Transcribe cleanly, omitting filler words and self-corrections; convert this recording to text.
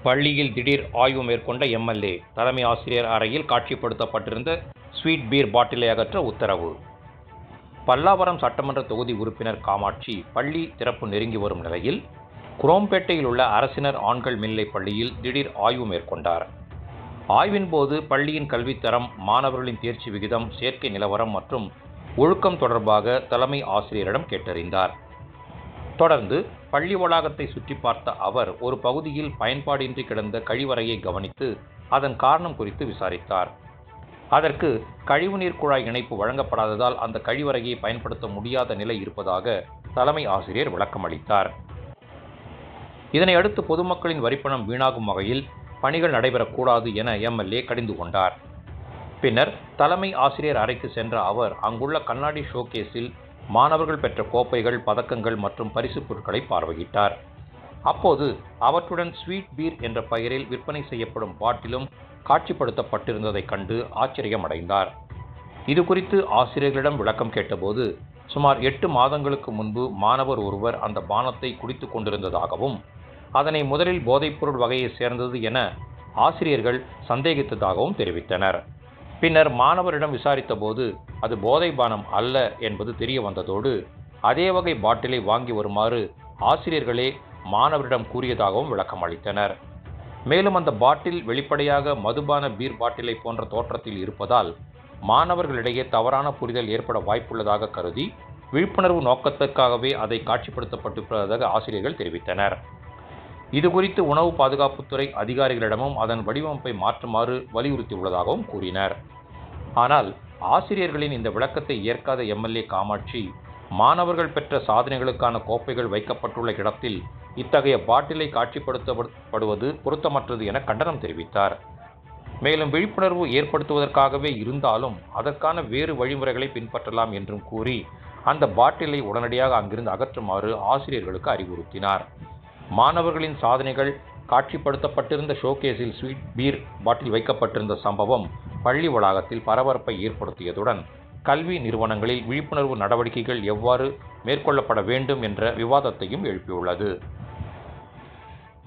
பள்ளியில் திடீர் ஆய்வு மேற்கொண்ட எம்எல்ஏ. தலைமை ஆசிரியர் அறையில் காட்சிப்படுத்தப்பட்டிருந்த ஸ்வீட் பீர் பாட்டிலை அகற்ற உத்தரவு. பல்லாவரம் சட்டமன்ற தொகுதி உறுப்பினர் காமாட்சி பள்ளி திறப்பு நெருங்கி வரும் நிலையில் குரோம்பேட்டையில் உள்ள அரசினர் ஆண்கள் மேல்நிலைப் பள்ளியில் திடீர் ஆய்வு மேற்கொண்டார். ஆய்வின் போது பள்ளியின் கல்வித்தரம், மாணவர்களின் தேர்ச்சி விகிதம், சேர்க்கை நிலவரம் மற்றும் ஒழுக்கம் தொடர்பாக தலைமை ஆசிரியரிடம் கேட்டறிந்தார். தொடர்ந்து பள்ளி வளாகத்தை சுற்றி பார்த்த அவர் ஒரு பகுதியில் பயன்பாடின்றி கிடந்த கழிவறையை கவனித்து அதன் காரணம் குறித்து விசாரித்தார். அதற்கு கழிவுநீர் குழாய் இணைப்பு வழங்கப்படாததால் அந்த கழிவறையை பயன்படுத்த முடியாத நிலை இருப்பதாக தலைமை ஆசிரியர் விளக்கம் அளித்தார். இதனையடுத்து பொதுமக்களின் வரிப்பணம் வீணாகும் வகையில் பணிகள் நடைபெறக்கூடாது என எம்எல்ஏ கடிந்து கொண்டார். பின்னர் தலைமை ஆசிரியர் அறைக்கு சென்ற அவர் அங்குள்ள கண்ணாடி ஷோகேஸில் மாணவர்கள் பெற்ற கோப்பைகள், பதக்கங்கள் மற்றும் பரிசுப் பொருட்களை பார்வையிட்டார். அப்போது அவற்றுடன் ஸ்வீட் பீர் என்ற பெயரில் விற்பனை செய்யப்படும் பாட்டிலும் காட்சிப்படுத்தப்பட்டிருந்ததைக் கண்டு ஆச்சரியமடைந்தார். இதுகுறித்து ஆசிரியர்களிடம் விளக்கம் கேட்டபோது சுமார் 8 மாதங்களுக்கு முன்பு மாணவர் ஒருவர் அந்த பானத்தை குடித்துக் கொண்டிருந்ததாகவும் அதனை முதலில் போதைப்பொருள் வகையை சேர்ந்தது என ஆசிரியர்கள் சந்தேகித்ததாகவும் தெரிவித்தனர். பின்னர் மாணவரிடம் விசாரித்தபோது அது போதை பானம் அல்ல என்பது தெரிய வந்ததோடு அதே வகை பாட்டிலை வாங்கி வருமாறு ஆசிரியர்களே மாணவரிடம் கூறியதாகவும் விளக்கம் அளித்தனர். மேலும் அந்த பாட்டில் வெளிப்படையாக மதுபான பீர் பாட்டிலை போன்ற தோற்றத்தில் இருப்பதால் மாணவர்களிடையே தவறான புரிதல் ஏற்பட வாய்ப்புள்ளதாக கருதி விழிப்புணர்வு நோக்கத்திற்காகவே அதை காட்சிப்படுத்தப்பட்டிருப்பதாக ஆசிரியர்கள் தெரிவித்தனர். இதுகுறித்து உணவு பாதுகாப்புத்துறை அதிகாரிகளிடமும் அதன் வடிவமைப்பை மாற்றுமாறு வலியுறுத்தியுள்ளதாகவும் கூறினர். ஆனால் ஆசிரியர்களின் இந்த விளக்கத்தை ஏற்காத எம்எல்ஏ காமாட்சி மாணவர்கள் பெற்ற சாதனைகளுக்கான கோப்பைகள் வைக்கப்பட்டுள்ள இடத்தில் இத்தகைய பாட்டிலை காட்சிப்படுத்தப்படுவது பொருத்தமற்றது என கண்டனம் தெரிவித்தார். மேலும் விழிப்புணர்வு ஏற்படுத்துவதற்காகவே இருந்தாலும் அதற்கான வேறு வழிமுறைகளை பின்பற்றலாம் என்றும் கூறி அந்த பாட்டிலை உடனடியாக அங்கிருந்து அகற்றுமாறு ஆசிரியர்களுக்கு அறிவுறுத்தினார். மாணவர்களின் சாதனைகள் காட்சிப்படுத்தப்பட்டிருந்த ஷோகேஸில் ஸ்வீட் பீர் பாட்டில் வைக்கப்பட்டிருந்த சம்பவம் பள்ளி வளாகத்தில் பரபரப்பை ஏற்படுத்தியதுடன் கல்வி நிறுவனங்களில் விழிப்புணர்வு நடவடிக்கைகள் எவ்வாறு மேற்கொள்ளப்பட வேண்டும் என்ற விவாதத்தையும் எழுப்பியுள்ளது.